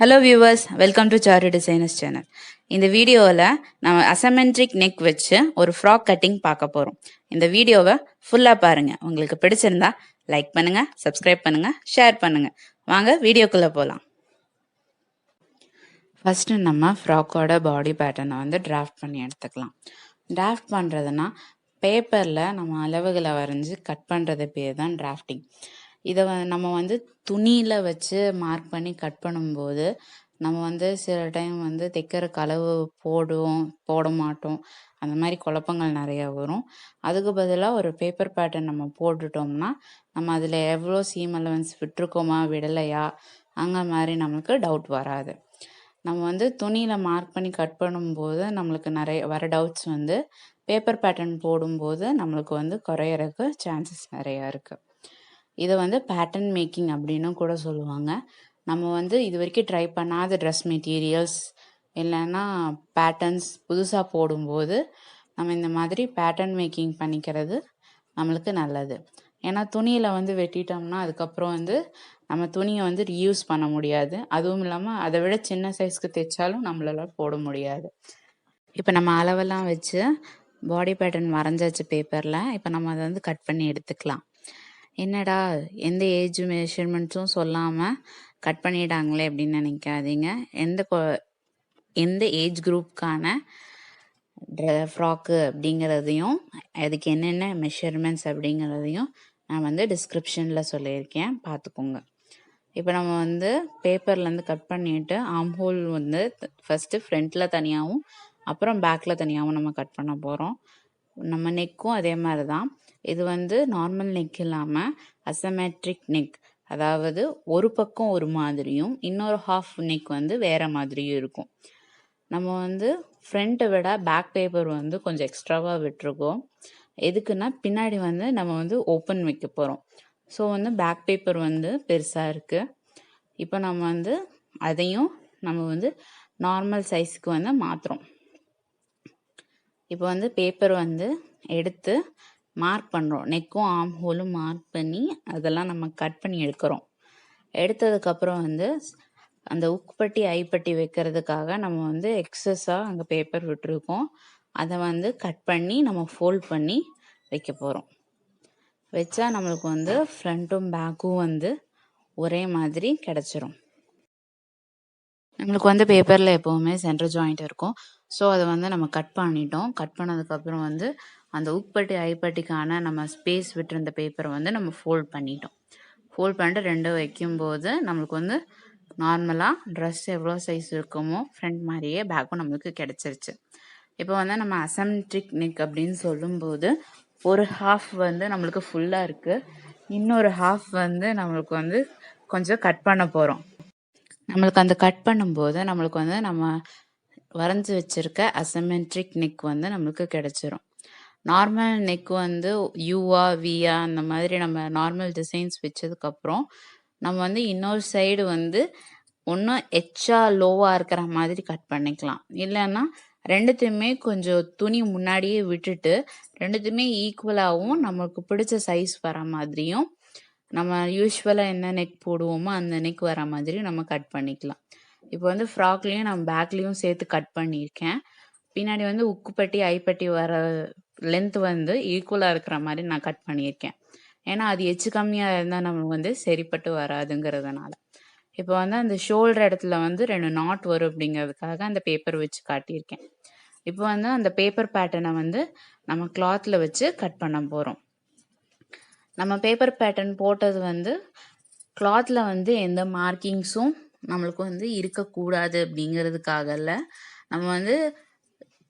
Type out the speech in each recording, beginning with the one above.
Hello viewers, welcome to Charu Designers channel. இந்த வீடியோவில் நம்ம அசமெட்ரிக் நெக் வச்சு ஒரு ஃப்ராக் கட்டிங் பார்க்க போகிறோம். இந்த வீடியோவை ஃபுல்லாக பாருங்கள். உங்களுக்கு பிடிச்சிருந்தா லைக் பண்ணுங்கள், சப்ஸ்கிரைப் பண்ணுங்கள், ஷேர் பண்ணுங்கள். வாங்க வீடியோக்குள்ளே போகலாம். ஃபஸ்ட்டு நம்ம ஃப்ராக்கோட பாடி பேட்டர்னை வந்து டிராஃப்ட் பண்ணி எடுத்துக்கலாம். டிராஃப்ட் பண்ணுறதுனா பேப்பரில் நம்ம அளவுகளை வரைஞ்சி கட் பண்ணுறது பேர் தான் டிராஃப்டிங். இதை நம்ம வந்து துணியில் வச்சு மார்க் பண்ணி கட் பண்ணும்போது நம்ம வந்து சில டைம் வந்து தைக்கிறக்கு அளவு போட மாட்டோம். அந்த மாதிரி குழப்பங்கள் நிறையா வரும். அதுக்கு பதிலாக ஒரு பேப்பர் பேட்டர்ன் நம்ம போட்டுட்டோம்னா நம்ம அதில் எவ்வளோ சீம் அலவன்ஸ் விட்டுருக்கோமா விடலையா அங்கே மாதிரி நமக்கு டவுட் வராது. நம்ம வந்து துணியில் மார்க் பண்ணி கட் பண்ணும்போது நம்மளுக்கு நிறைய வர டவுட்ஸ் வந்து பேப்பர் பேட்டர்ன் போடும்போது நம்மளுக்கு வந்து குறையறதுக்கு சான்சஸ் நிறையா இருக்குது. இதை வந்து பேட்டர்ன் மேக்கிங் அப்படின்னு கூட சொல்லுவாங்க. நம்ம வந்து இது வரைக்கும் ட்ரை பண்ணாத ட்ரெஸ் மெட்டீரியல்ஸ் இல்லைன்னா பேட்டர்ன்ஸ் புதுசாக போடும்போது நம்ம இந்த மாதிரி பேட்டர்ன் மேக்கிங் பண்ணிக்கிறது நம்மளுக்கு நல்லது. ஏன்னா துணியில் வந்து வெட்டிட்டோம்னா அதுக்கப்புறம் வந்து நம்ம துணியை வந்து ரீயூஸ் பண்ண முடியாது. அதுவும் இல்லாமல் அதை விட சின்ன சைஸ்க்கு தைச்சாலும் நம்மளால போட முடியாது. இப்போ நம்ம அளவெல்லாம் வச்சு பாடி பேட்டர்ன் வரைஞ்சாச்சு பேப்பரில். இப்போ நம்ம அதை வந்து கட் பண்ணி எடுத்துக்கலாம். என்னடா எந்த ஏஜ் மெஷர்மெண்ட்ஸும் சொல்லாமல் கட் பண்ணிட்டாங்களே அப்படின்னு நினைக்காதீங்க. எந்த ஏஜ் குரூப்புக்கான ஃப்ராக்கு அப்படிங்கிறதையும் அதுக்கு என்னென்ன மெஷர்மெண்ட்ஸ் அப்படிங்கிறதையும் நான் வந்து டிஸ்கிரிப்ஷனில் சொல்லியிருக்கேன், பார்த்துக்கோங்க. இப்போ நம்ம வந்து பேப்பர்லேருந்து கட் பண்ணிவிட்டு ஆம்ஹோல் வந்து ஃபஸ்ட்டு ஃப்ரண்ட்டில் தனியாகவும் அப்புறம் பேக்கில் தனியாகவும் நம்ம கட் பண்ண போகிறோம். நம்ம நெக்கும் அதே மாதிரி தான். இது வந்து நார்மல் நெக் இல்லாமல் அசமெட்ரிக் நெக், அதாவது ஒரு பக்கம் ஒரு மாதிரியும் இன்னொரு ஹாஃப் நெக் வந்து வேறு மாதிரியும் இருக்கும். நம்ம வந்து ஃப்ரண்ட்டை விட பேக் பேப்பர் வந்து கொஞ்சம் எக்ஸ்ட்ராவாக விட்டுருக்கோம். எதுக்குன்னா பின்னாடி வந்து நம்ம வந்து ஓப்பன் வைக்க போகிறோம். ஸோ வந்து பேக் பேப்பர் வந்து பெருசாக இருக்குது. இப்போ நம்ம வந்து அதையும் நம்ம வந்து நார்மல் சைஸுக்கு வந்து மாற்றுறோம். இப்போ வந்து பேப்பர் வந்து எடுத்து மார்க் பண்ணுறோம். நெக்கும் ஆர்ம் ஹோலும் மார்க் பண்ணி அதெல்லாம் நம்ம கட் பண்ணி எடுக்கிறோம். எடுத்ததுக்கப்புறம் வந்து அந்த உக்குப்பட்டி ஐப்பட்டி வைக்கிறதுக்காக நம்ம வந்து எக்ஸஸாக அங்கே பேப்பர் விட்டுருக்கோம். அதை வந்து கட் பண்ணி நம்ம ஃபோல்ட் பண்ணி வைக்க போகிறோம். வச்சா நம்மளுக்கு வந்து ஃப்ரண்ட்டும் பேக்கும் வந்து ஒரே மாதிரி கிடச்சிரும். நம்மளுக்கு வந்து பேப்பரில் எப்போவுமே சென்டர் ஜாயிண்ட் இருக்கும். ஸோ அதை வந்து நம்ம கட் பண்ணிட்டோம். கட் பண்ணதுக்கப்புறம் வந்து அந்த உக்பட்டி ஐப்பட்டிக்கான நம்ம ஸ்பேஸ் விட்டுருந்த பேப்பரை வந்து நம்ம ஃபோல்ட் பண்ணிட்டோம். ஃபோல்ட் பண்ணிட்டு ரெண்டும் வைக்கும்போது நம்மளுக்கு வந்து நார்மலாக ட்ரெஸ் எவ்வளோ சைஸ் இருக்குமோ ஃப்ரண்ட் மாதிரியே பேக்கும் நம்மளுக்கு கிடச்சிருச்சு. இப்போ வந்து நம்ம அசமெட்ரிக் நெக் அப்படின்னு சொல்லும்போது ஒரு ஹாஃப் வந்து நம்மளுக்கு ஃபுல்லாக இருக்குது, இன்னொரு ஹாஃப் வந்து நம்மளுக்கு வந்து கொஞ்சம் கட் பண்ண போகிறோம். நம்மளுக்கு அந்த கட் பண்ணும்போது நம்மளுக்கு வந்து நம்ம வரைஞ்சி வச்சிருக்க அசமெட்ரிக் நெக் வந்து நம்மளுக்கு கிடைச்சிரும். நார்மல் நெக் வந்து யூவா வியா அந்த மாதிரி நம்ம நார்மல் டிசைன்ஸ் வச்சதுக்கப்புறம் நம்ம வந்து இன்னொரு சைடு வந்து ஒன்றும் எச்சா லோவாக இருக்கிற மாதிரி கட் பண்ணிக்கலாம். இல்லைன்னா ரெண்டுத்தையுமே கொஞ்சம் துணி முன்னாடியே விட்டுட்டு ரெண்டுத்தையுமே ஈக்குவலாகவும் நம்மளுக்கு பிடிச்ச சைஸ் வர மாதிரியும் நம்ம யூஸ்வலாக என்ன நெக் போடுவோமோ அந்த நெக் வர மாதிரி நம்ம கட் பண்ணிக்கலாம். இப்போ வந்து ஃப்ராக்லேயும் நான் பேக்லேயும் சேர்த்து கட் பண்ணியிருக்கேன். பின்னாடி வந்து உக்குப்பட்டி ஐப்பட்டி வர லென்த் வந்து ஈக்குவலாக இருக்கிற மாதிரி நான் கட் பண்ணியிருக்கேன். ஏன்னா அது எச்சு கம்மியாக இருந்தால் நம்மளுக்கு வந்து சரிப்பட்டு வராதுங்கிறதுனால. இப்போ வந்து அந்த ஷோல்டர் இடத்துல வந்து 2 நாட் வரும் அப்படிங்கிறதுக்காக அந்த பேப்பர் வச்சு காட்டியிருக்கேன். இப்போ வந்து அந்த பேப்பர் பேட்டர்னை வந்து நம்ம கிளாத்தில் வச்சு கட் பண்ண போகிறோம். நம்ம பேப்பர் பேட்டர்ன் போட்டது வந்து கிளாத்தில் வந்து எந்த மார்க்கிங்ஸும் நம்மளுக்கு வந்து இருக்கக்கூடாது அப்படிங்கிறதுக்காகல. நம்ம வந்து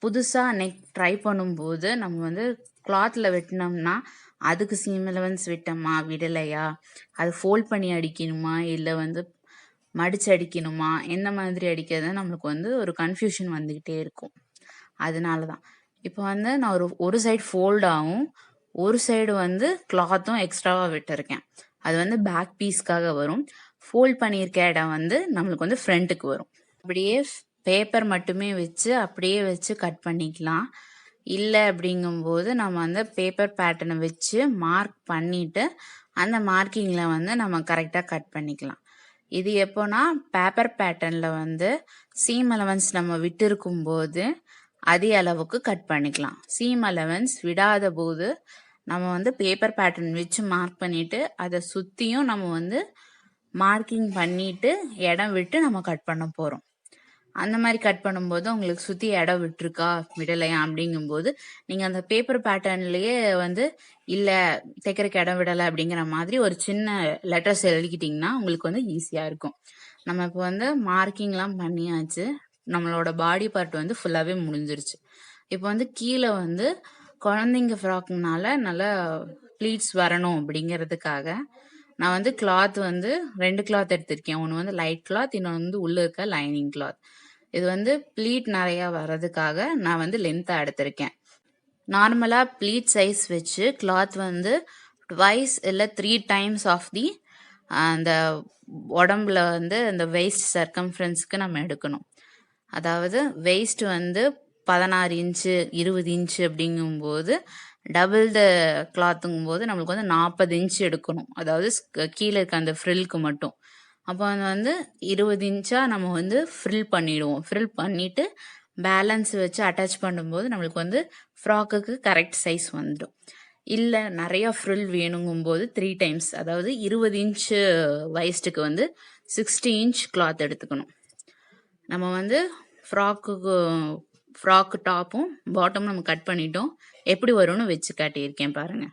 புதுசாக நெக் ட்ரை பண்ணும்போது நம்ம வந்து கிளாத்தில் வெட்டினோம்னா அதுக்கு சீம் அலவன்ஸ் விட்டோமா விடலையா, அது ஃபோல்ட் பண்ணி அடிக்கணுமா இல்லை வந்து மடித்து அடிக்கணுமா, எந்த மாதிரி அடிக்கிறது நம்மளுக்கு வந்து ஒரு கன்ஃபியூஷன் வந்துக்கிட்டே இருக்கும். அதனால தான் இப்போ வந்து நான் ஒரு சைடு ஃபோல்டாகவும் ஒரு சைடு வந்து கிளாத்தும் எக்ஸ்ட்ராவாக விட்டுருக்கேன். அது வந்து பேக் பீஸ்க்காக வரும். ஃபோல்ட் பண்ணியிருக்க இடம் வந்து நம்மளுக்கு வந்து ஃப்ரண்ட்டுக்கு வரும். அப்படியே பேப்பர் மட்டுமே வச்சு அப்படியே வச்சு கட் பண்ணிக்கலாம். இல்லை அப்படிங்கும்போது நம்ம வந்து பேப்பர் பேட்டர்னை வச்சு மார்க் பண்ணிவிட்டு அந்த மார்க்கிங்கில் வந்து நம்ம கரெக்டாக கட் பண்ணிக்கலாம். இது எப்போனா பேப்பர் பேட்டர்னில் வந்து சீம் அலவன்ஸ் நம்ம விட்டு இருக்கும்போது அதே அளவுக்கு கட் பண்ணிக்கலாம். சீம் அலவன்ஸ் விடாத போது நம்ம வந்து பேப்பர் பேட்டர்ன் வச்சு மார்க் பண்ணிட்டு அதை சுற்றியும் நம்ம வந்து மார்க்கிங் பண்ணிட்டு இடம் விட்டு நம்ம கட் பண்ண போகிறோம். அந்த மாதிரி கட் பண்ணும்போது உங்களுக்கு சுற்றி இடம் விட்டுருக்கா விடலையா அப்படிங்கும்போது நீங்கள் அந்த பேப்பர் பேட்டர்ன்லேயே வந்து இல்லை தைக்கிறக்கு இடம் விடலை அப்படிங்கிற மாதிரி ஒரு சின்ன லெட்டர்ஸ் எழுதிக்கிட்டிங்கன்னா உங்களுக்கு வந்து ஈஸியாக இருக்கும். நம்ம இப்போ வந்து மார்க்கிங்லாம் பண்ணியாச்சு. நம்மளோட பாடி பார்ட் வந்து ஃபுல்லாகவே முடிஞ்சிருச்சு. இப்போ வந்து கீழே வந்து குழந்தைங்க ஃப்ராக்னால நல்லா ப்ளீட்ஸ் வரணும் அப்படிங்கிறதுக்காக நான் வந்து கிளாத் வந்து 2 கிளாத் எடுத்திருக்கேன். ஒன்று வந்து லைட் கிளாத், இன்னொன்று வந்து உள்ளே இருக்க லைனிங் கிளாத். இது வந்து ப்ளீட் நிறையா வர்றதுக்காக நான் வந்து லென்த்தாக எடுத்திருக்கேன். நார்மலாக ப்ளீட் சைஸ் வச்சு கிளாத் வந்து ட்வைஸ் இல்லை 3 டைம்ஸ் ஆஃப் தி அந்த உடம்புல வந்து அந்த வெயிஸ்ட் சர்க்கம்ஃபரன்ஸ்க்கு நம்ம எடுக்கணும். அதாவது வெயிஸ்ட் வந்து 16 இன்ச்சு 20 இன்ச்சு அப்படிங்கும்போது டபுள் த கிளாத்துங்கும்போது நம்மளுக்கு வந்து 40 இன்ச்சு எடுக்கணும். அதாவது கீழே இருக்க அந்த ஃப்ரில்க்கு மட்டும். அப்போ வந்து 20 இன்ச்சா நம்ம வந்து ஃப்ரில் பண்ணிடுவோம். ஃப்ரில் பண்ணிட்டு பேலன்ஸ் வச்சு அட்டாச் பண்ணும்போது நம்மளுக்கு வந்து ஃப்ராக்குக்கு கரெக்ட் சைஸ் வந்துடும். இல்லை நிறையா ஃப்ரில் வேணுங்கும்போது 3 டைம்ஸ், அதாவது 20 இன்ச்சு வைஸ்ட்டுக்கு வந்து 60 இன்ச் கிளாத் எடுத்துக்கணும். நம்ம வந்து ஃப்ராக்கு டாப்பும் பாட்டமும் நம்ம கட் பண்ணிட்டோம். எப்படி வரும்னு வச்சு காட்டியிருக்கேன் பாருங்கள்.